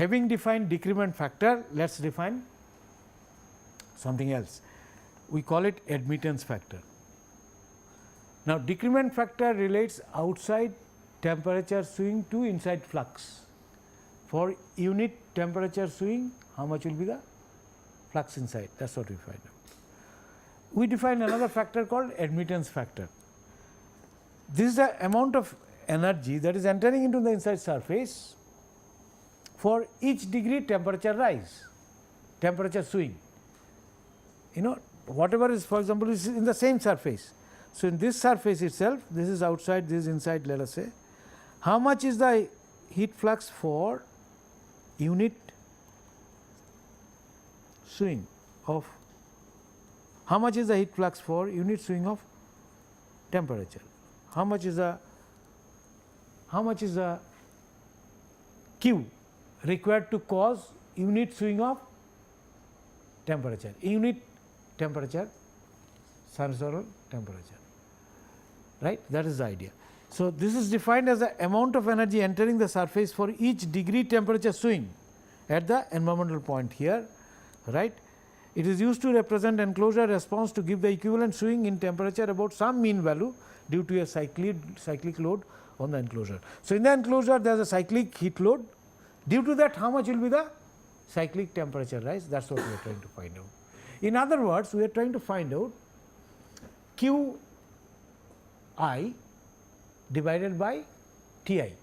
having defined decrement factor, let us define something else. We call it admittance factor. Now, decrement factor relates outside temperature swing to inside flux. For unit temperature swing, how much will be the flux inside? That is what we find out. We define another factor called admittance factor. This is the amount of energy that is entering into the inside surface for each degree temperature rise, temperature swing. Whatever is, for example, is in the same surface. So, in this surface itself, this is outside, this is inside, let us say. How much is the heat flux for unit swing of, how much is the heat flux for unit swing of temperature? How much is the Q required to cause unit swing of temperature, unit temperature, sinusoidal temperature, right? That is the idea. So, this is defined as the amount of energy entering the surface for each degree temperature swing at the environmental point here, right. It is used to represent enclosure response to give the equivalent swing in temperature about some mean value due to a cyclic load on the enclosure. So, in the enclosure there is a cyclic heat load, due to that how much will be the cyclic temperature rise, that is what we are trying to find out. In other words, we are trying to find out Q I divided by T I.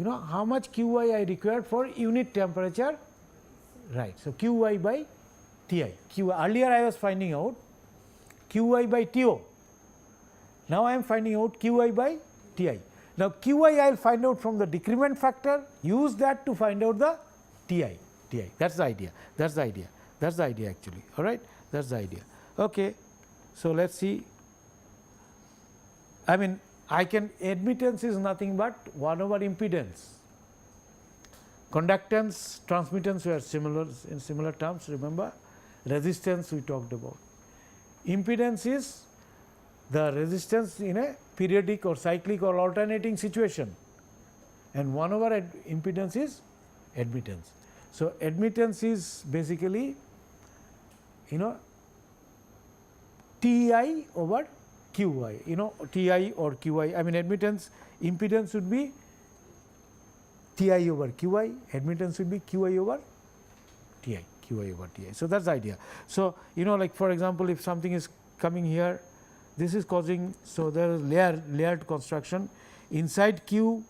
How much Q I required for unit temperature, right. So, Q I by T I. Earlier I was finding out Q I by T O. Now, I am finding out Q I by T I. Now, Q I will find out from the decrement factor, use that to find out the T I. That is the idea. That is the idea. That is the idea actually. All right. That is the idea. Okay. So, let us see. I mean, admittance is nothing but 1 over impedance. Conductance, transmittance were similar in similar terms, remember. Resistance we talked about. Impedance is the resistance in a periodic or cyclic or alternating situation, and 1 over impedance is admittance. So, admittance is basically T I over Q I, T I or Q I. I mean, admittance, impedance would be T I over Q I, admittance would be Q I over T I, Q I over T I. So, that is the idea. So, like for example, if something is coming here, this is causing, so there is layered construction inside Q.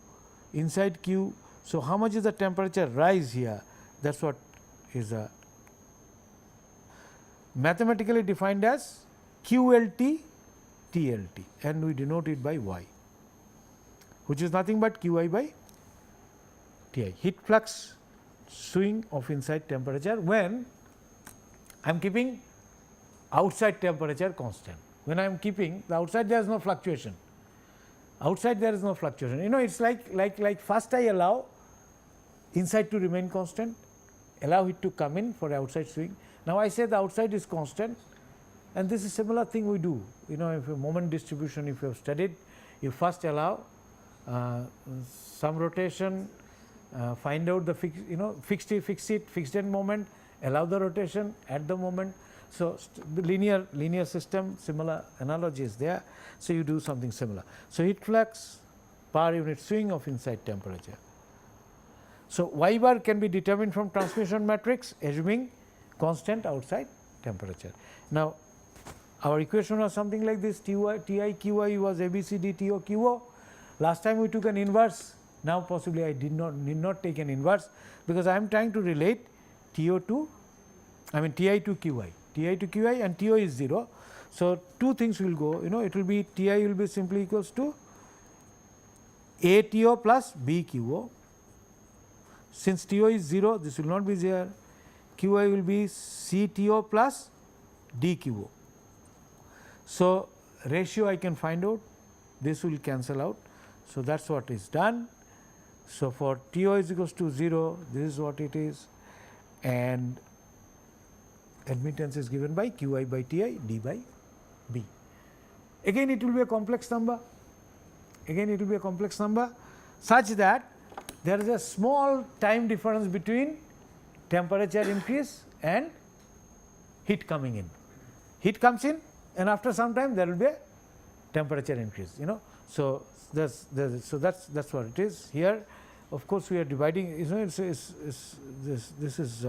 So, how much is the temperature rise here? That is what is mathematically defined as QLT TLT, and we denote it by Y, which is nothing but QI by TI, heat flux swing of inside temperature when I am keeping outside temperature constant. When I am keeping the outside, there is no fluctuation. Outside there is no fluctuation. It is like first I allow inside to remain constant, allow it to come in for outside swing. Now, I say the outside is constant, and this is similar thing we do. If a moment distribution, if you have studied, you first allow some rotation, find out the fixed end moment, allow the rotation at the moment. So, the linear system, similar analogy is there. So, you do something similar. So, heat flux per unit swing of inside temperature. So, Y bar can be determined from transmission matrix assuming constant outside temperature. Now, our equation was something like this: Ti Qi was ABCD TO QO. Last time we took an inverse. Now, possibly I need not take an inverse, because I am trying to relate TO to, I mean Ti to Qi, Ti to Qi, and TO is 0. So, two things will go, it will be Ti will be simply equals to ATO plus BQO. Since TO is 0, this will not be there. Qi will be CTO plus DQO. So, ratio I can find out, this will cancel out. So, that is what is done. So, for TO is equals to 0, this is what it is, and admittance is given by Qi by Ti d by B. Again it will be a complex number, such that there is a small time difference between temperature increase and heat coming in. Heat comes in, and after some time there will be a temperature increase, you know. So that's what it is here. Of course, we are dividing, you know, this is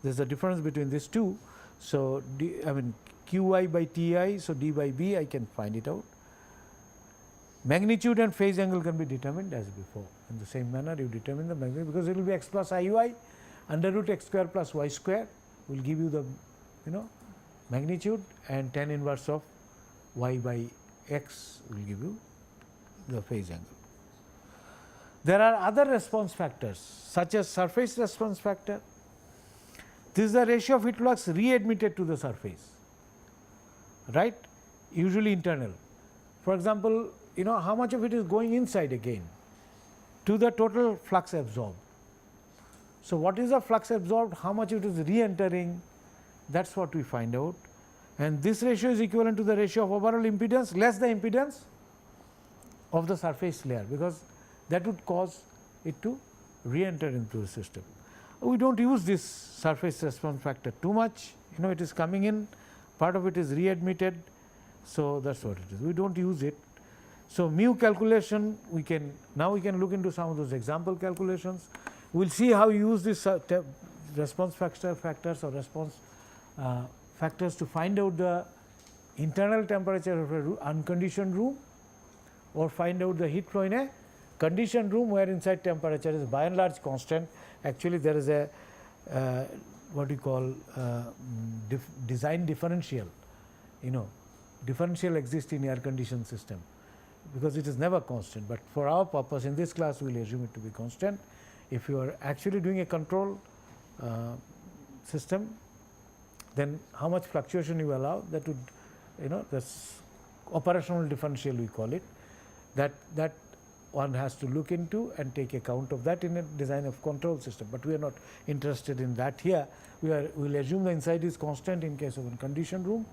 there's a difference between these two. So I mean Qi by Ti, so d by b I can find it out. Magnitude and phase angle can be determined as before. In the same manner you determine the magnitude, because it will be x plus iy under root x square plus y square will give you the, you know, magnitude, and tan inverse of y by x will give you the phase angle. There are other response factors such as surface response factor. This is the ratio of heat flux readmitted to the surface, right, usually internal. For example, you know, how much of it is going inside again to the total flux absorbed. So what is the flux absorbed, how much it is re-entering, that is what we find out, and this ratio is equivalent to the ratio of overall impedance less the impedance of the surface layer, because that would cause it to re-enter into the system. We do not use this surface response factor too much, you know, it is coming in, part of it is readmitted, so that is what it is, we do not use it. So mu calculation, we can look into some of those example calculations. We will see how you use this response factors or response factors to find out the internal temperature of an unconditioned room, or find out the heat flow in a conditioned room where inside temperature is by and large constant. Actually there is a what we call design differential, you know, differential exists in air conditioned system, because it is never constant, but for our purpose in this class we will assume it to be constant. If you are actually doing a control system, then how much fluctuation you allow, that would, you know, that's operational differential we call it, that one has to look into and take account of that in a design of control system, but we are not interested in that here. We will assume the inside is constant in case of a conditioned room,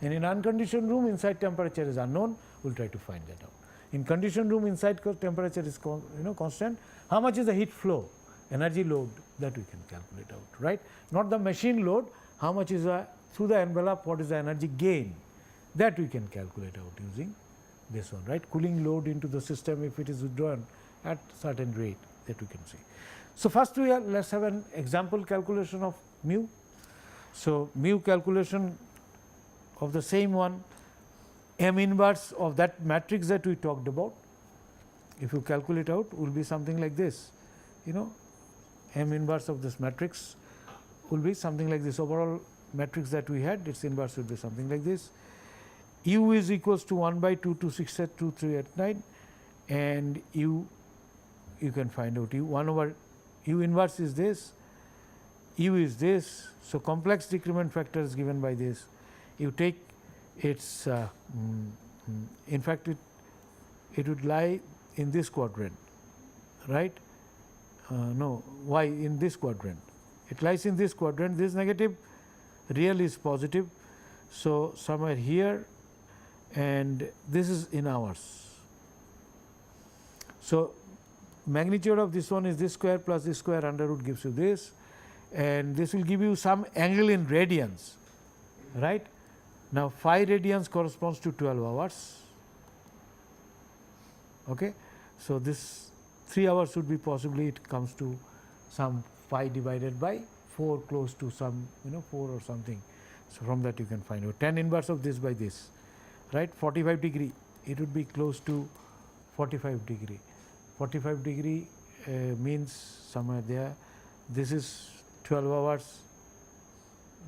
and in unconditioned room inside temperature is unknown, we will try to find that out. In conditioned room inside temperature is constant, how much is the heat flow, energy load, that we can calculate out, right, not the machine load, how much is through the envelope, what is the energy gain, that we can calculate out using this one, right, cooling load into the system if it is withdrawn at certain rate, that we can see. So first let us have an example calculation of mu. So mu calculation of the same one, m inverse of that matrix that we talked about, if you calculate out, will be something like this, you know, m inverse of this matrix will be something like this, overall matrix that we had, its inverse will be something like this. U is equals to 1 by 2 to 6 at 2 3 at 9, and you can find out u 1 over u inverse is this, u is this. So complex decrement factor is given by this. You take its in fact it would lie in this quadrant, right, no, y in this quadrant, it lies in this quadrant, this negative, real is positive, so somewhere here, and this is in hours. So magnitude of this one is this square plus this square under root gives you this, and this will give you some angle in radians, right. Now 5 radians corresponds to 12 hours, okay. So this 3 hours would be possibly, it comes to some pi divided by 4, close to some, you know, 4 or something. So from that you can find out tan inverse of this by this, right, 45 degree, it would be close to 45 degree. 45 degree means somewhere there, this is 12 hours,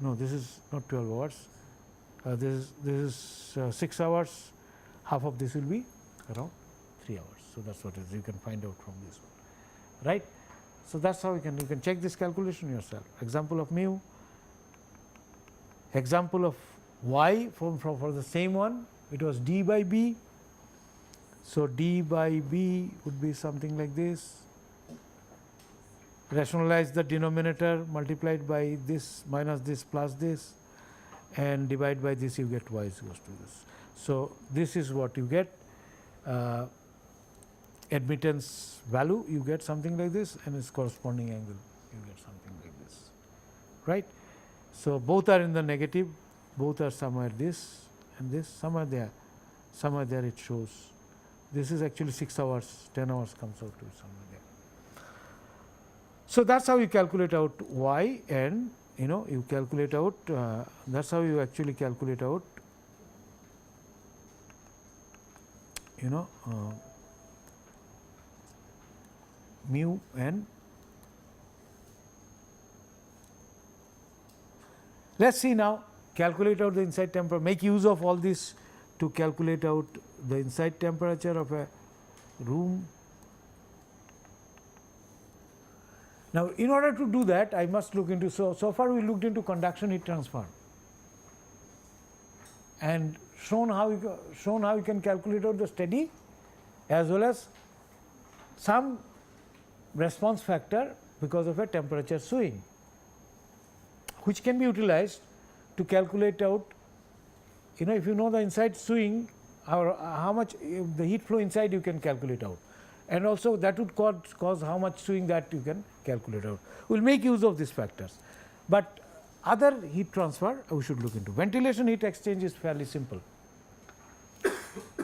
no, this is not 12 hours, this is 6 hours, half of this will be around 3 hours. So that is what it is, you can find out from this one, right. So that is how you can check this calculation yourself. Example of mu, example of y for the same one, it was d by b. So d by b would be something like this. Rationalize the denominator, multiplied by this minus this plus this, and divide by this, you get y is equals to this. So this is what you get. admittance value, you get something like this, and its corresponding angle, you get something like this, right? So both are in the negative, both are somewhere this and this, somewhere there it shows. This is actually 6 hours, 10 hours comes out to somewhere there. So that's how you calculate out y, and you calculate out, that's how you actually calculate out mu and let's see now, calculate out the inside temperature, make use of all this to calculate out the inside temperature of a room. Now, in order to do that, I must look into, so far we looked into conduction heat transfer and shown how you can calculate out the steady as well as some response factor because of a temperature swing, which can be utilized to calculate out, if you know the inside swing or how much the heat flow inside you can calculate out, and also that would cause how much swing that you can calculate out. We will make use of these factors, but other heat transfer we should look into. Ventilation heat exchange is fairly simple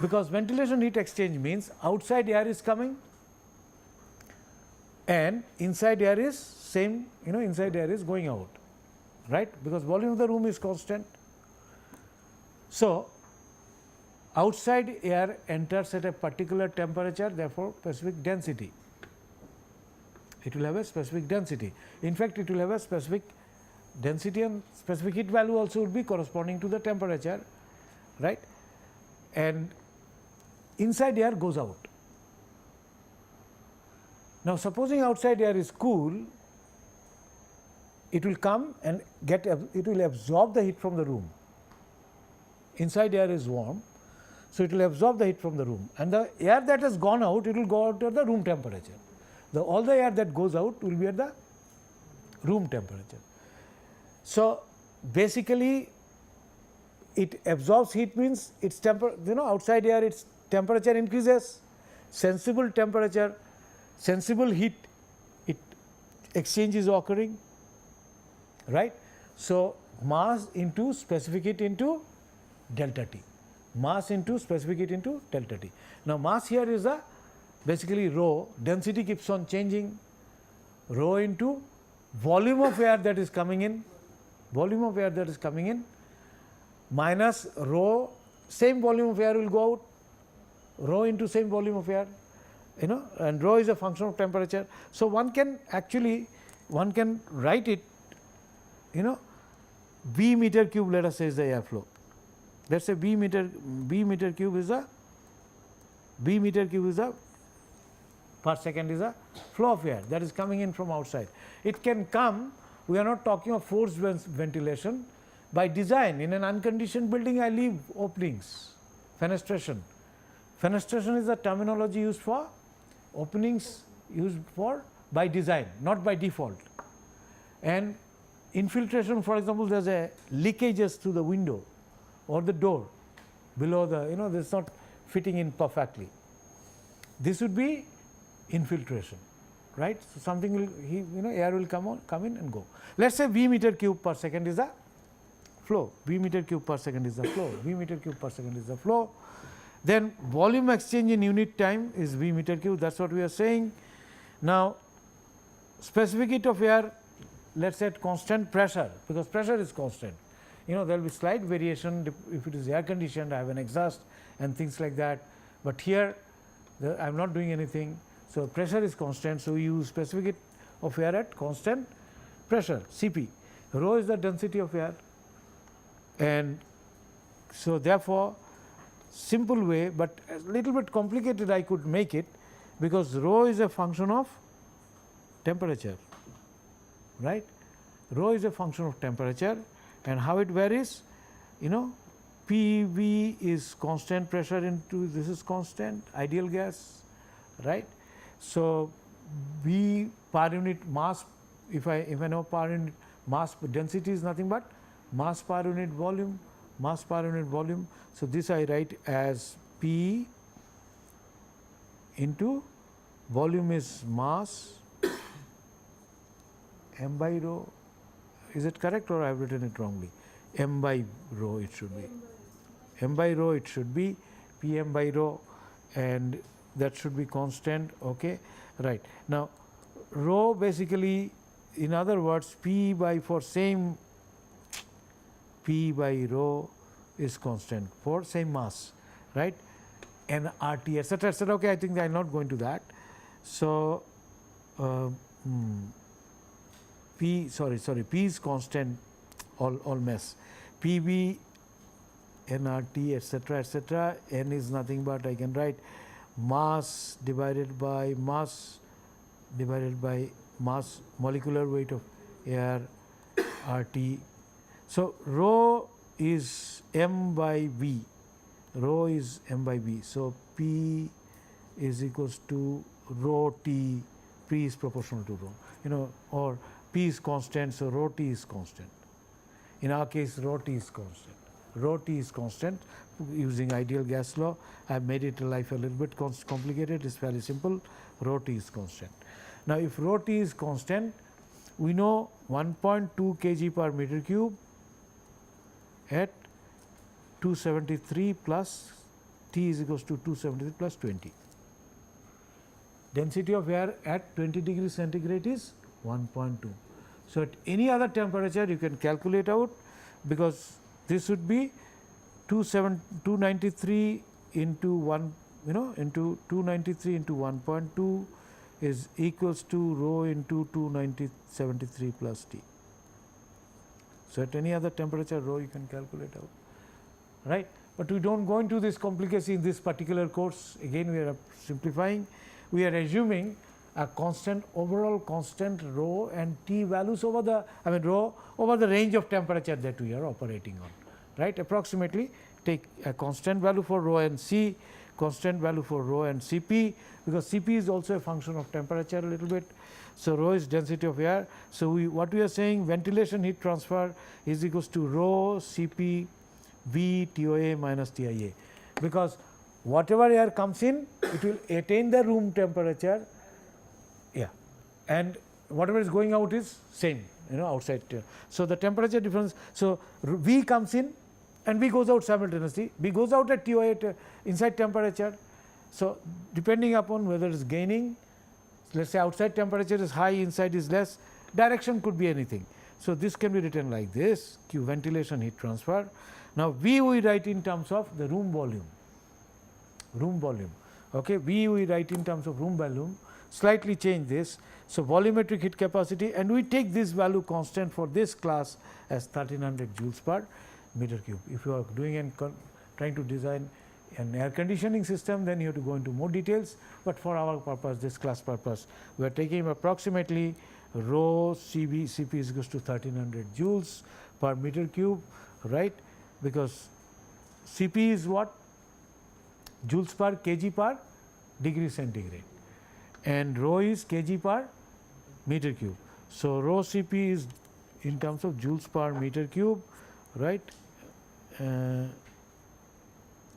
because ventilation heat exchange means outside air is coming and inside air is same, inside air is going out, right, because volume of the room is constant. So outside air enters at a particular temperature, therefore specific density, it will have a specific density. In fact, it will have a specific density and specific heat value also would be corresponding to the temperature, right, and inside air goes out. Now supposing outside air is cool, it will come and it will absorb the heat from the room. Inside air is warm, so it will absorb the heat from the room, and the air that has gone out, it will go out at the room temperature. All the air that goes out will be at the room temperature. So basically it absorbs heat means its outside air, its temperature increases, sensible temperature, sensible heat exchange is occurring, right. So mass into specific heat into delta T, mass into specific heat into delta T. Now mass here is basically rho, density keeps on changing, rho into volume of air that is coming in, minus rho, same volume of air will go out, rho into same volume of air, and rho is a function of temperature. So one can write it, B meter cube, let us say, is the airflow. Let us say B meter cube is a per second is a flow of air that is coming in from outside. It can come, we are not talking of forced ventilation. By design, in an unconditioned building, I leave openings, fenestration. Fenestration is the terminology used for openings, used for by design, not by default. And infiltration, for example, there is a leakages through the window or the door below the, this is not fitting in perfectly. This would be infiltration, right. So something will, air will come in and go. Let us say V meter cube per second is the flow, V meter cube per second is the flow, V meter cube per second is the flow. Then volume exchange in unit time is V meter cube, that is what we are saying. Now specific heat of air, let us say at constant pressure, because pressure is constant. There will be slight variation if it is air conditioned, I have an exhaust and things like that, but here I am not doing anything. So pressure is constant, so we use specific heat of air at constant pressure, Cp. Rho is the density of air, and so therefore simple way, but a little bit complicated I could make it, because rho is a function of temperature, right. Rho is a function of temperature, and how it varies, PV is constant pressure into, this is constant ideal gas, right. So V per unit mass, if I know per unit mass, density is nothing but mass per unit volume, mass per unit volume. So this I write as P into volume is mass m by rho. Is it correct or I have written it wrongly? M by rho it should be. M by rho it should be Pm by rho, and that should be constant. Okay, right. Now rho basically, in other words, P by for same P by rho is constant for same mass, right? And RT etc. etc. Okay, I think I am not going to that. So P is constant, all mess. PB, nRT etc. etc. N is nothing but I can write mass divided by mass molecular weight of air RT. So rho is m by v. Rho is m by v. So P is equals to rho T. P is proportional to rho. Or P is constant, so rho T is constant. In our case, rho T is constant. Rho T is constant using ideal gas law. I have made it life a little bit complicated. It's fairly simple. Rho T is constant. Now, if rho T is constant, we know 1.2 kg per meter cube at 273 plus T is equals to 273 plus 20. Density of air at 20 degrees centigrade is 1.2. So, at any other temperature you can calculate out, because this would be 293 into 1, into 293 into 1.2 is equals to rho into 273 plus T. So, at any other temperature rho you can calculate out, right. But we do not go into this complicacy in this particular course. Again we are simplifying. We are assuming a constant, overall constant rho and T values over the, rho over the range of temperature that we are operating on, right. Approximately take a constant value for rho and C, constant value for rho and Cp, because Cp is also a function of temperature a little bit. So, rho is density of air. So, what we are saying, ventilation heat transfer is equals to rho Cp V TOA minus TIA, because whatever air comes in, it will attain the room temperature, and whatever is going out is same, outside. So, the temperature difference, so V comes in and V goes out simultaneously. V goes out at TOA at inside temperature. So, depending upon whether it is gaining, let us say outside temperature is high, inside is less, direction could be anything. So, this can be written like this, Q ventilation heat transfer. Now, V we write in terms of the room volume, okay. V we write in terms of room volume, slightly change this. So, volumetric heat capacity, and we take this value constant for this class as 1300 joules per meter cube. If you are doing and trying to design an air conditioning system, then you have to go into more details, but for our purpose, this class purpose, we are taking approximately rho Cp is equals to 1300 joules per meter cube, right, because Cp is what? Joules per kg per degree centigrade, and rho is kg per meter cube. So, rho Cp is in terms of joules per meter cube, right.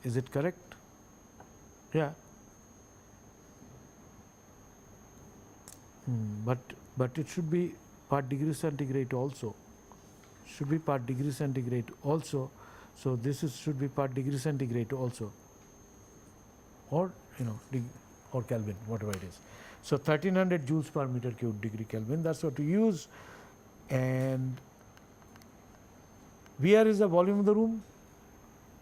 Is it correct? Yeah. But it should be per degree centigrade also. Should be per degree centigrade also. So, this should be per degree centigrade also, or or Kelvin, whatever it is. So, 1300 joules per meter cube degree Kelvin, that is what we use. And VR is the volume of the room.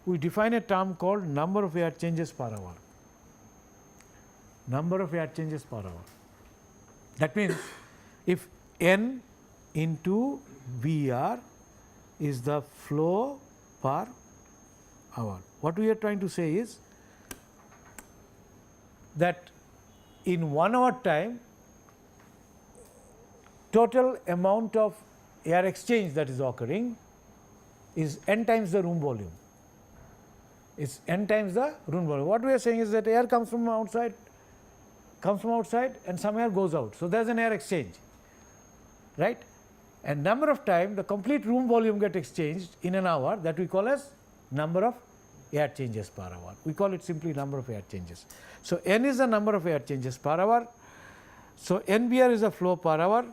We define a term called number of air changes per hour. Number of air changes per hour. That means, if N into VR is the flow per hour, what we are trying to say is that in 1 hour time, total amount of air exchange that is occurring is n times the room volume. It's n times the room volume. What we are saying is that air comes from outside and some air goes out. So, there is an air exchange, right, and number of time the complete room volume get exchanged in an hour, that we call as number of air changes per hour. We call it simply number of air changes. So, n is the number of air changes per hour. So, NBR is the flow per hour,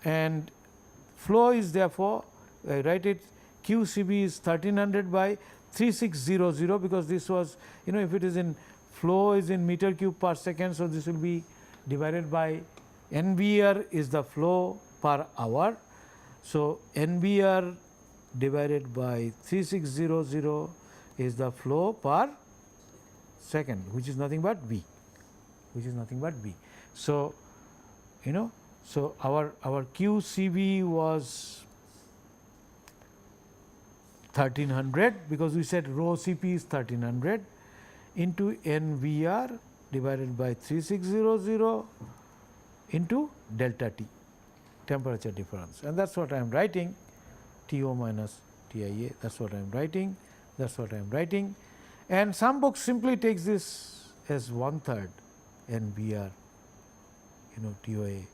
and flow is therefore, I write it QCB is 1300 by 3600, because this was, if it is in flow is in meter cube per second. So, this will be divided by NBR is the flow per hour. So, NBR divided by 3600 is the flow per second, which is nothing but V, So, so our QCB was 1300, because we said rho Cp is 1300 into NVR divided by 3600 into delta T, temperature difference, and that is what I am writing, TO minus TIA, that is what I am writing, and some books simply takes this as 1/3 NVR, TOA,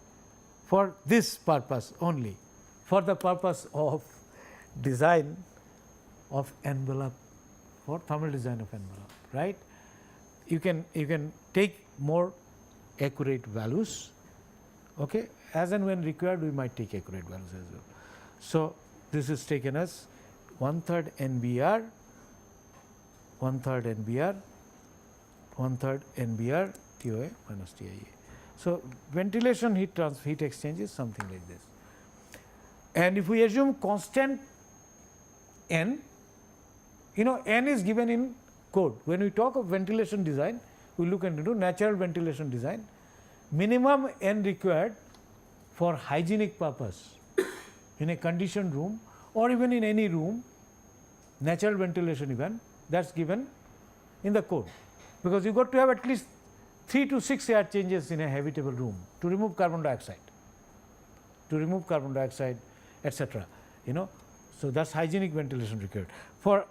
for this purpose only, for the purpose of design of envelope, for thermal design of envelope, right. You can take more accurate values, okay. As and when required, we might take accurate values as well. So, this is taken as 1/3 NBR, 1/3 NBR, 1/3 NBR TOA minus TIA. So, ventilation heat exchange is something like this. And if we assume constant N, N is given in code. When we talk of ventilation design, we look into natural ventilation design. Minimum N required for hygienic purpose in a conditioned room or even in any room, natural ventilation even, that is given in the code, because you got to have at least 3 to 6 air changes in a habitable room to remove carbon dioxide, etc. So, that is hygienic ventilation required. For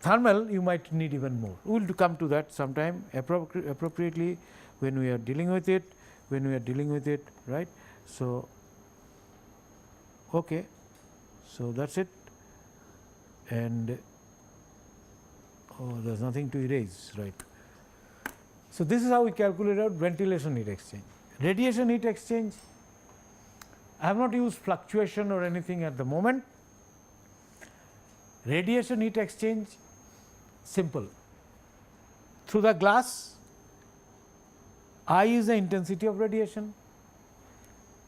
thermal, you might need even more. We will come to that sometime appropriately when we are dealing with it, right. So, okay. So, that is it, and there is nothing to erase, right. So, this is how we calculate out ventilation heat exchange. Radiation heat exchange, I have not used fluctuation or anything at the moment. Radiation heat exchange, simple. Through the glass, I is the intensity of radiation,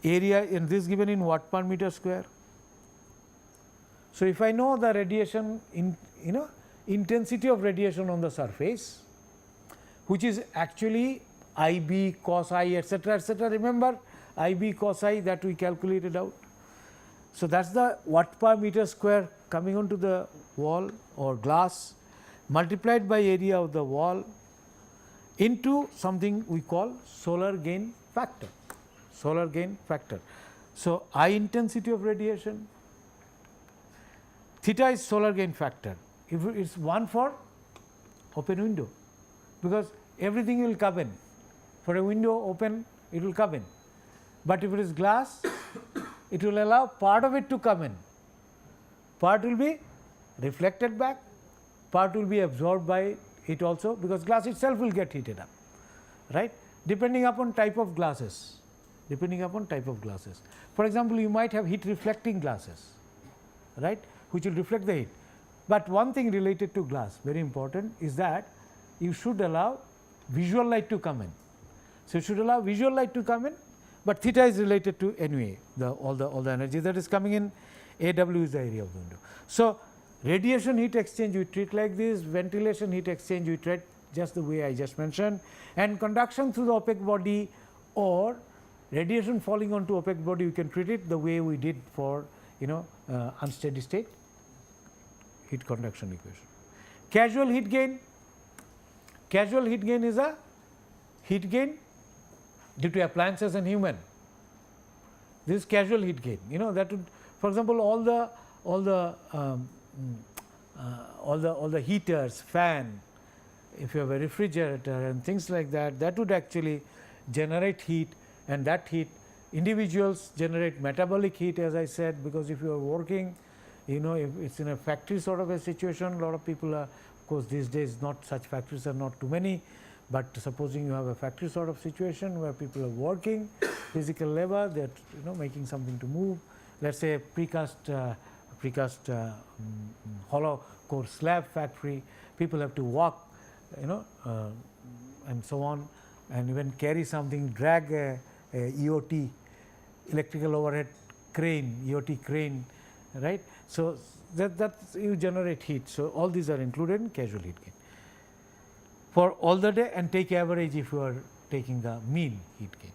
area in this given in watt per meter square. So, if I know the radiation intensity of radiation on the surface, which is actually IB cos I, etc., remember IB cos I that we calculated out. So, that is the watt per meter square coming onto the wall or glass multiplied by area of the wall into something we call solar gain factor. So, I intensity of radiation, theta is solar gain factor. If it is 1 for open window, because everything will come in, for a window open it will come in, but if it is glass it will allow part of it to come in, part will be reflected back, part will be absorbed by it also, because glass itself will get heated up, right, depending upon type of glasses. For example, you might have heat reflecting glasses, right, which will reflect the heat. But one thing related to glass, very important, is that you should allow visual light to come in. So, you should allow visual light to come in, but theta is related to anyway all the energy that is coming in, AW is the area of the window. So, radiation heat exchange we treat like this, ventilation heat exchange we treat just the way I just mentioned, and conduction through the opaque body or radiation falling onto opaque body, you can treat it the way we did for unsteady state heat conduction equation. Casual heat gain is a heat gain due to appliances and human. This is casual heat gain. That would, for example, all the heaters, fan, if you have a refrigerator and things like that, that would actually generate heat, and that heat, individuals generate metabolic heat, as I said, because if you are working, if it is in a factory sort of a situation, a lot of people are Of course, these days not such factories are not too many, but supposing you have a factory sort of situation where people are working, physical labor, they are making something to move. Let's say precast hollow core slab factory, people have to walk, and so on, and even carry something, drag a EOT, electrical overhead crane, EOT crane, right. So that you generate heat. So all these are included in casual heat gain for all the day, and take average if you are taking the mean heat gain.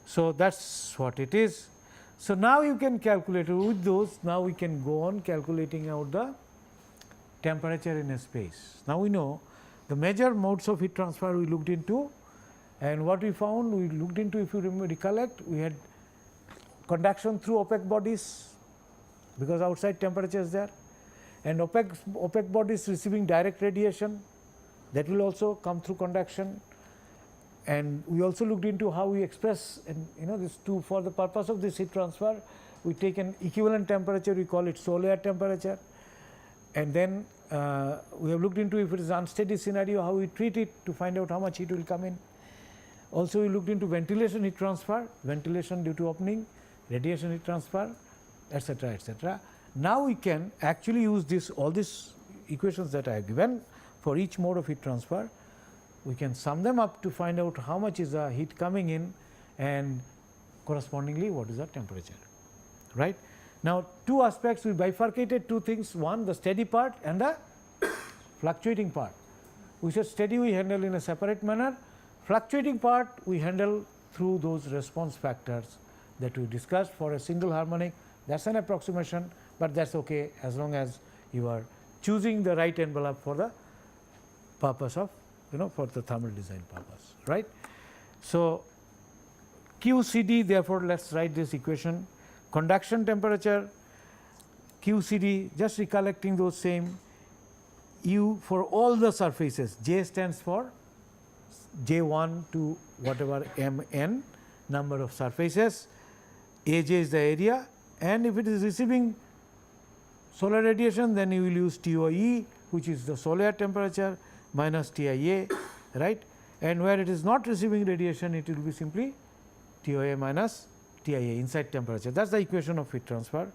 So that's what it is. So now you can calculate with those. Now we can go on calculating out the temperature in a space. Now we know the major modes of heat transfer we looked into, and what we found, we looked into, if you recollect, we had conduction through opaque bodies because outside temperature is there, and opaque bodies receiving direct radiation, that will also come through conduction. And we also looked into how we express, and this two, for the purpose of this heat transfer, we take an equivalent temperature, we call it solar temperature. And then we have looked into, if it is unsteady scenario, how we treat it to find out how much heat will come in. Also we looked into ventilation heat transfer, ventilation due to opening, radiation heat transfer, etc., etc. Now we can actually use all these equations that I have given for each mode of heat transfer. We can sum them up to find out how much is the heat coming in, and correspondingly what is the temperature, right. Now two aspects, we bifurcated two things, one the steady part and the fluctuating part. We said steady we handle in a separate manner, fluctuating part we handle through those response factors that we discussed. For a single harmonic, that's an approximation, but that's okay as long as you are choosing the right envelope for the purpose of, for the thermal design purpose, right. So QCD, therefore let us write this equation, conduction temperature QCD, just recollecting those same, U for all the surfaces, J stands for J1 to whatever Mn number of surfaces, Aj is the area, and if it is receiving solar radiation, then you will use TOE, which is the solar temperature, minus TIA, right, and where it is not receiving radiation, it will be simply TOA minus TIA, inside temperature. That is the equation of heat transfer,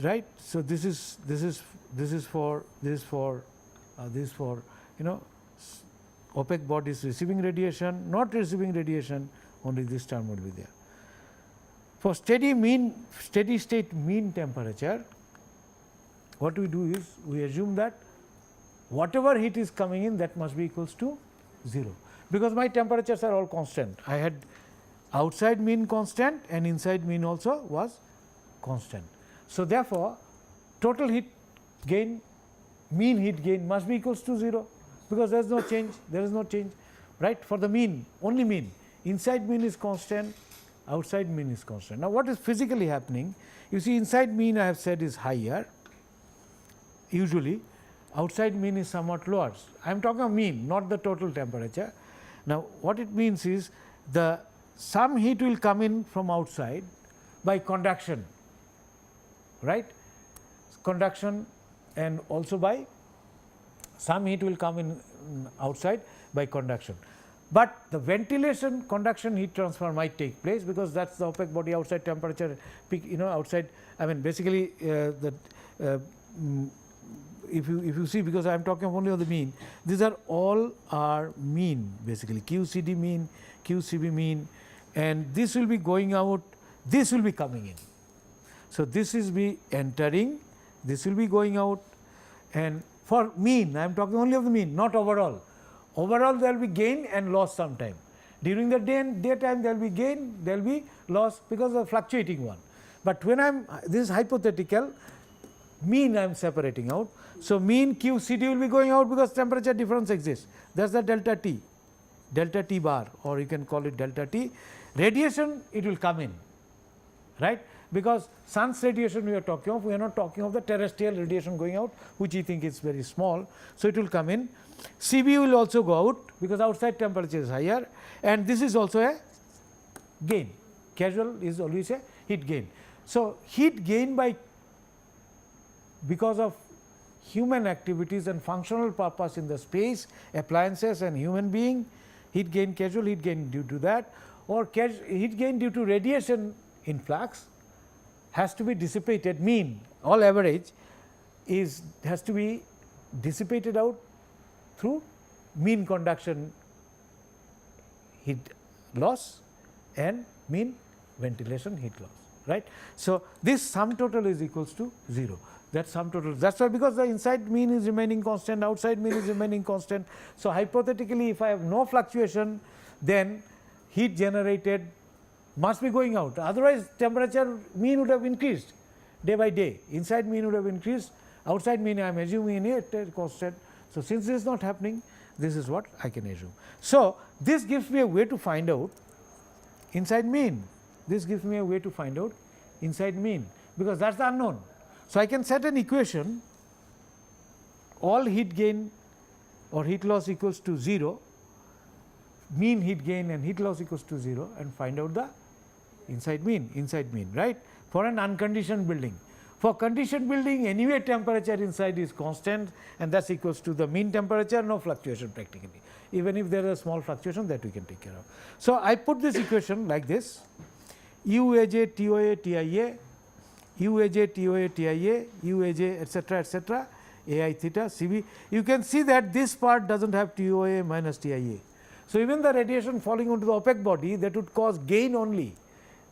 right. So this is for opaque bodies receiving radiation, not receiving radiation, only this term will be there. For steady state mean temperature, what we do is we assume that whatever heat is coming in, that must be equals to 0, because my temperatures are all constant. I had outside mean constant and inside mean also was constant. So therefore total heat gain, mean heat gain must be equals to 0, because there is no change, right, for the mean, only mean. Inside mean is constant, outside mean is constant. Now what is physically happening? You see, inside mean I have said is higher usually, outside mean is somewhat lower. I am talking of mean, not the total temperature. Now what it means is some heat will come in from outside by conduction, right, conduction, and also by some heat will come in outside by conduction. But the ventilation conduction heat transfer might take place, because that is the opaque body outside temperature peak, outside, I mean basically if you see, because I am talking only of the mean, these are all are mean basically, QCD mean, QCB mean, and this will be going out, this will be coming in. So this is be entering, this will be going out, and for mean I am talking only of the mean, not overall. Overall there will be gain and loss sometime. During the daytime there will be gain, there will be loss, because of the fluctuating one. But when I am, this is hypothetical, mean I am separating out. So mean QCD will be going out because temperature difference exists, that is the delta T bar, or you can call it delta T. Radiation it will come in, right, because sun's radiation we are talking of, we are not talking of the terrestrial radiation going out, which we think is very small. So it will come in. CB will also go out because outside temperature is higher, and this is also a gain. Casual is always a heat gain. So heat gain because of human activities and functional purpose in the space, appliances and human being, heat gain, casual heat gain due to that, or heat gain due to radiation influx has to be dissipated, mean all average has to be dissipated out through mean conduction heat loss and mean ventilation heat loss, right. So, this sum total is equals to 0, that sum total, that is why, because the inside mean is remaining constant, outside mean is remaining constant. So, hypothetically if I have no fluctuation, then heat generated must be going out, otherwise temperature mean would have increased day by day, inside mean would have increased, outside mean I am assuming it constant. So, since this is not happening, this is what I can assume. So, this gives me a way to find out inside mean, this gives me a way to find out inside mean, because that is the unknown. So, I can set an equation, all heat gain or heat loss equals to 0, mean heat gain and heat loss equals to 0, and find out the inside mean, right, for an unconditioned building. For conditioned building, anyway temperature inside is constant, and that is equals to the mean temperature, no fluctuation practically. Even if there is a small fluctuation, that we can take care of. So, I put this equation like this: UAJ TOA TIA, UAJ TOA TIA, UAJ etc., AI theta CV. You can see that this part does not have TOA minus TIA. So, even the radiation falling onto the opaque body, that would cause gain only,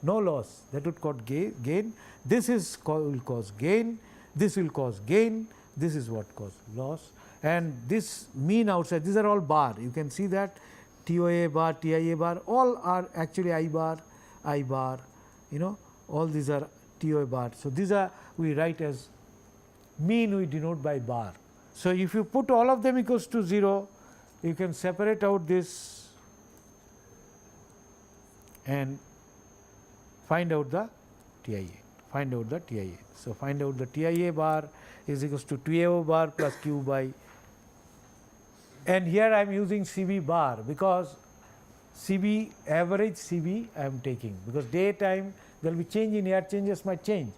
no loss, that would cause gain. This will cause gain, this will cause gain, this is what cause loss, and this mean outside, these are all bar. You can see that TOA bar, TIA bar, all are actually I bar, all these are TOA bar. So, these are we write as mean, we denote by bar. So, if you put all of them equals to 0, you can separate out this and find out the TIA, So, find out the TIA bar is equals to TAO bar plus Q by, and here I am using CV bar, because CV average CV I am taking, because daytime there will be change in air, changes might change.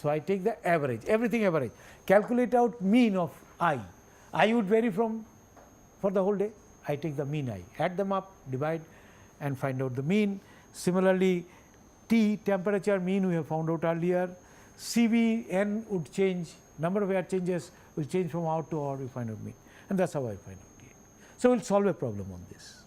So, I take the average, everything average, calculate out mean of I would vary from for the whole day, I take the mean I, add them up, divide and find out the mean. Similarly, T temperature mean we have found out earlier, CV n would change, number of air changes will change from out to out, we find out mean, and that is how I find out T. So, we will solve a problem on this.